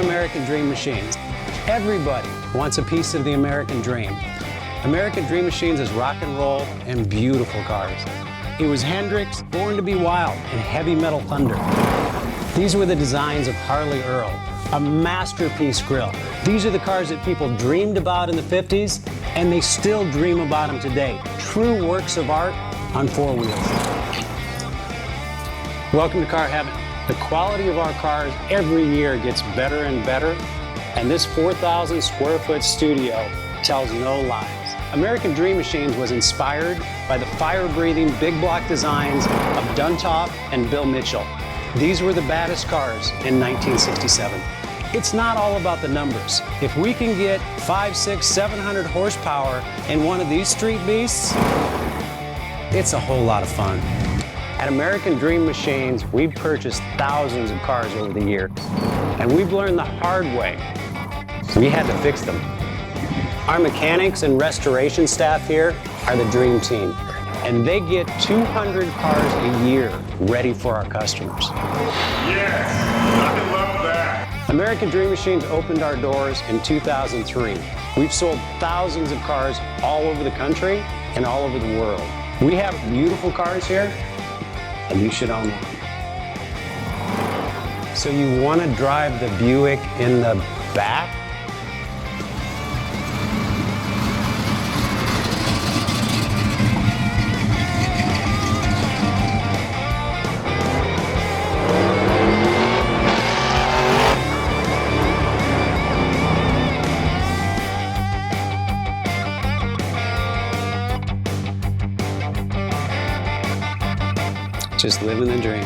American Dream Machines. Everybody wants a piece of the American dream. American Dream Machines is rock and roll and beautiful cars. It was Hendrix, Born to be Wild, and Heavy Metal Thunder. These were the designs of Harley Earl, a masterpiece grille. These are the cars that people dreamed about in the 50s, and they still dream about them today. True works of art on four wheels. Welcome to Car Heaven. The quality of our cars every year gets better and better, and this 4,000 square foot studio tells no lies. American Dream Machines was inspired by the fire-breathing big block designs of Duntop and Bill Mitchell. These were the baddest cars in 1967. It's not all about the numbers. If we can get 500, 600, 700 horsepower in one of these street beasts, it's a whole lot of fun. At American Dream Machines, we've purchased thousands of cars over the years, and we've learned the hard way. We had to fix them. Our mechanics and restoration staff here are the dream team, and they get 200 cars a year ready for our customers. Yes, I love that. American Dream Machines opened our doors in 2003. We've sold thousands of cars all over the country and all over the world. We have beautiful cars here, and you should own one. So you want to drive the Buick in the back? Just living the dream.